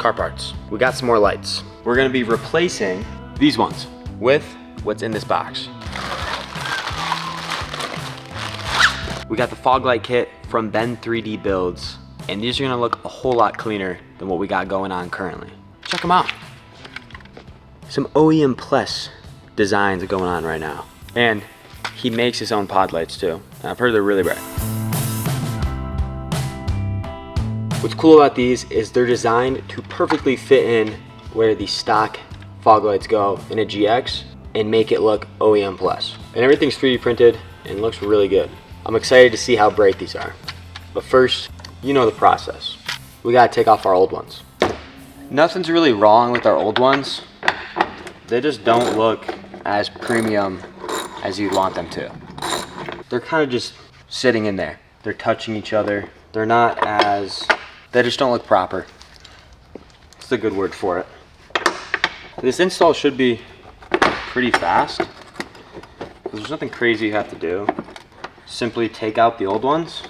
car parts. We got some more lights. We're gonna be replacing these ones with what's in this box. We got the fog light kit from Ben 3D Builds, and these are gonna look a whole lot cleaner than what we got going on currently. Check them out. Some OEM Plus designs are going on right now. And he makes his own pod lights too. And I've heard they're really bright. What's cool about these is they're designed to perfectly fit in where the stock fog lights go in a GX and make it look OEM Plus. And everything's 3D printed and looks really good. I'm excited to see how bright these are. But first, you know the process. We gotta take off our old ones. Nothing's really wrong with our old ones. They just don't look as premium as you'd want them to. They're kind of just sitting in there. They're touching each other. They're not as, they just don't look proper. It's a good word for it. This install should be pretty fast. There's nothing crazy you have to do. Simply take out the old ones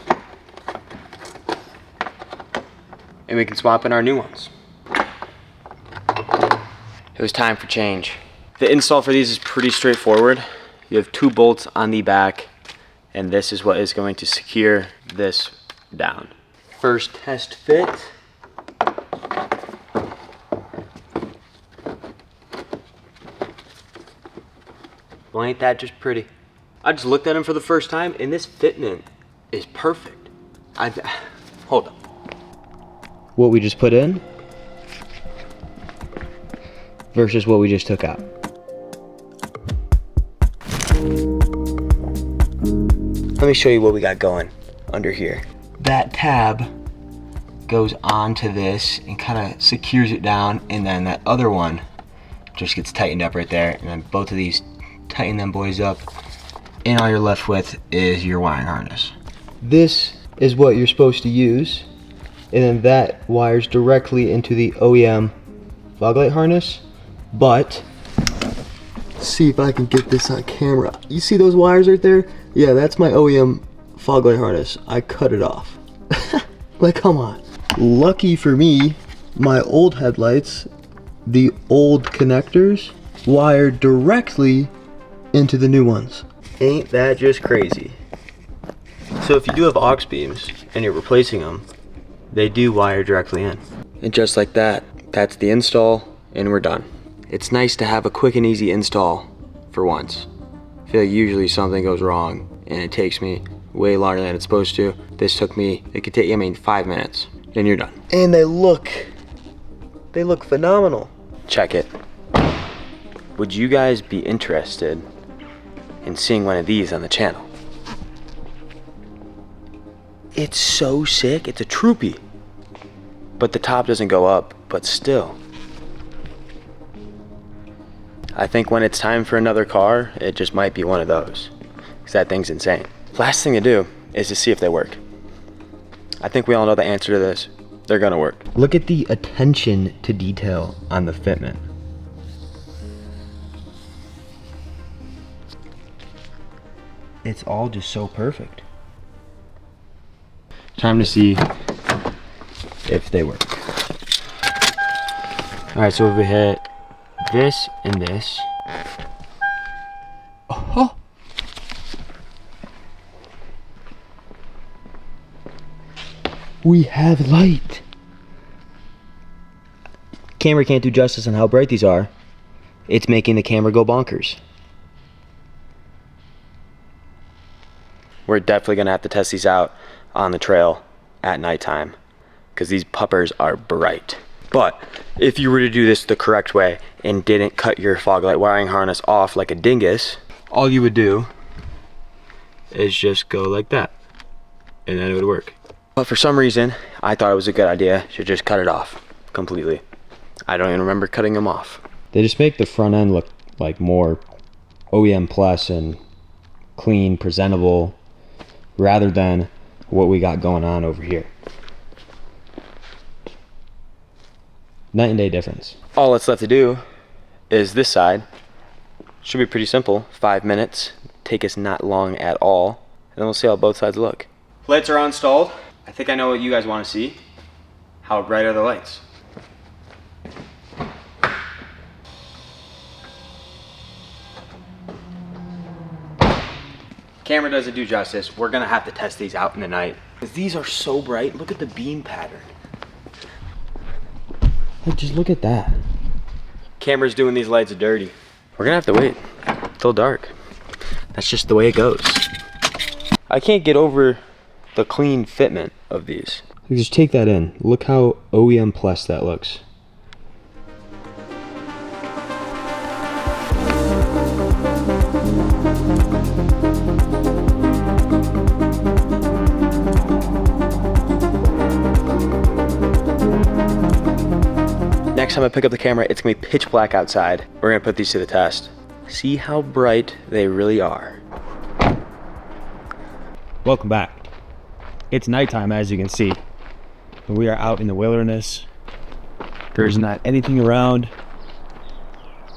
and we can swap in our new ones. It was time for change. The install for these is pretty straightforward. You have 2 bolts on the back, and this is what is going to secure this down. First test fit. Well, ain't that just pretty? I just looked at him for the first time, and this fitment is perfect. Hold up. What we just put in versus what we just took out. Let me show you what we got going under here. That tab goes onto this and kind of secures it down, and then that other one just gets tightened up right there, and then both of these tighten them boys up, and all you're left with is your wiring harness. This is what you're supposed to use, and then that wires directly into the OEM fog light harness. But see if I can get this on camera. You see those wires right there? Yeah, that's my OEM fog light harness. I cut it off. Like, come on. Lucky for me, my old headlights, the old connectors, wired directly into the new ones. Ain't that just crazy? So if you do have aux beams and you're replacing them, they do wire directly in. And just like that, that's the install, and we're done. It's nice to have a quick and easy install for once. I feel like usually something goes wrong and it takes me way longer than it's supposed to. This took me, it could take, 5 minutes, and you're done. And they look phenomenal. Check it. Would you guys be interested in seeing one of these on the channel? It's so sick, it's a troopy. But the top doesn't go up, but still. I think when it's time for another car, it just might be one of those. Because that thing's insane. Last thing to do is to see if they work. I think we all know the answer to this. They're gonna work. Look at the attention to detail on the fitment. It's all just so perfect. Time to see if they work. All right, so if we hit this and this. Oh. We have light. Camera can't do justice on how bright these are. It's making the camera go bonkers. We're definitely gonna have to test these out on the trail at nighttime because these puppers are bright. But if you were to do this the correct way and didn't cut your fog light wiring harness off like a dingus, all you would do is just go like that, and then it would work. But for some reason, I thought it was a good idea to just cut it off completely. I don't even remember cutting them off. They just make the front end look like more OEM Plus and clean, presentable, rather than what we got going on over here. Night and day difference. All that's left to do is this side. Should be pretty simple. 5 minutes. Take us not long at all. And then we'll see how both sides look. Lights are installed. I think I know what you guys want to see. How bright are the lights? Camera doesn't do justice. We're gonna have to test these out in the night. Because these are so bright. Look at the beam pattern. Like, just look at that. Camera's doing these lights dirty. We're gonna have to wait till dark. That's just the way it goes. I can't get over the clean fitment of these. Just take that in. Look how OEM plus that looks. Next time I pick up the camera, it's gonna be pitch black outside. We're gonna put these to the test. See how bright they really are. Welcome back. It's nighttime, as you can see. We are out in the wilderness. There's not anything around.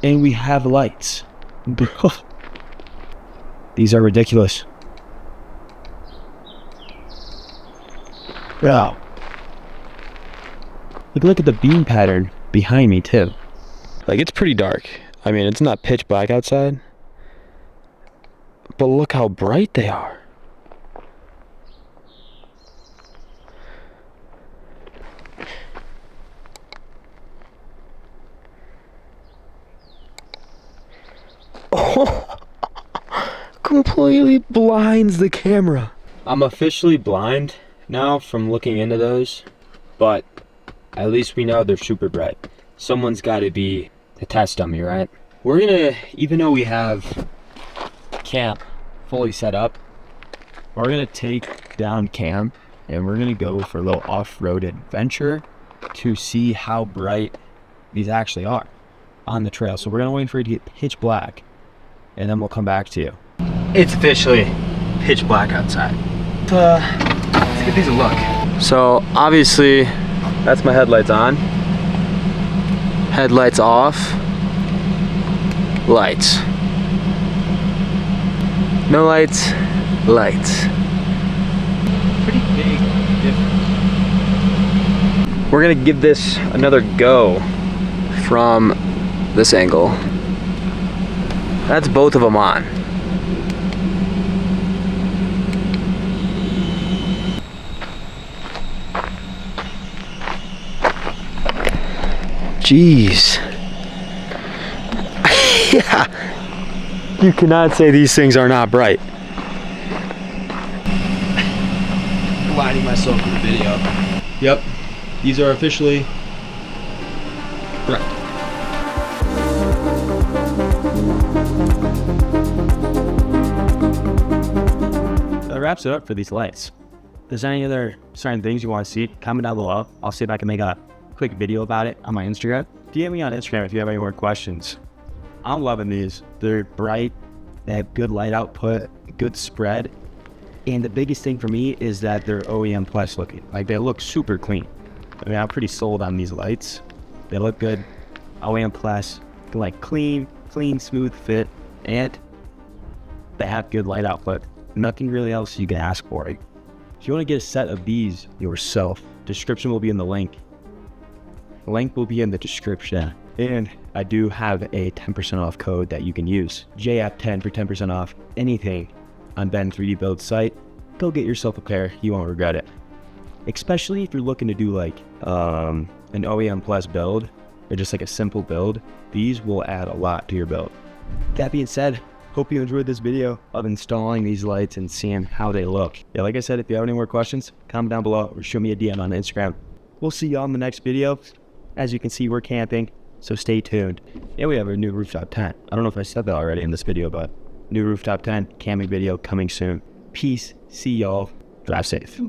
And we have lights. These are ridiculous. Wow. Look at the beam pattern behind me too. Like, it's pretty dark. I mean, it's not pitch black outside, but look how bright they are. Oh, completely blinds the camera. I'm officially blind now from looking into those, but at least we know they're super bright. Someone's got to be the test dummy, right? We're gonna, even though we have camp fully set up, we're gonna take down camp and we're gonna go for a little off-road adventure to see how bright these actually are on the trail. So we're gonna wait for it to get pitch black and then we'll come back to you. It's officially pitch black outside. Let's give these a look. So obviously that's my headlights on. Headlights off. Lights. No lights. Lights. Pretty big difference. We're gonna give this another go from this angle. That's both of them on. Jeez. Yeah. You cannot say these things are not bright. Blinding myself with the video. Yep, these are officially bright. That wraps it up for these lights. If there's any other certain things you want to see, comment down below. I'll see if I can make a quick video about it on my Instagram. DM me on Instagram if you have any more questions. I'm loving these. They're bright, they have good light output, good spread, and the biggest thing for me is that they're OEM plus looking. Like, they look super clean. I mean, I'm pretty sold on these lights. They look good, OEM plus, like clean, smooth fit, and they have good light output. Nothing really else you can ask for. If you want to get a set of these yourself, description will be in the link. Link will be in the description. And I do have a 10% off code that you can use. JF10 for 10% off anything on Ben 3D Build site. Go get yourself a pair, you won't regret it. Especially if you're looking to do like an OEM plus build, or just like a simple build, these will add a lot to your build. That being said, hope you enjoyed this video of installing these lights and seeing how they look. Yeah, like I said, if you have any more questions, comment down below or shoot me a DM on Instagram. We'll see y'all in the next video. As you can see, we're camping, so stay tuned. And we have a new rooftop tent. I don't know if I said that already in this video, but new rooftop tent, camping video coming soon. Peace, see y'all, drive safe.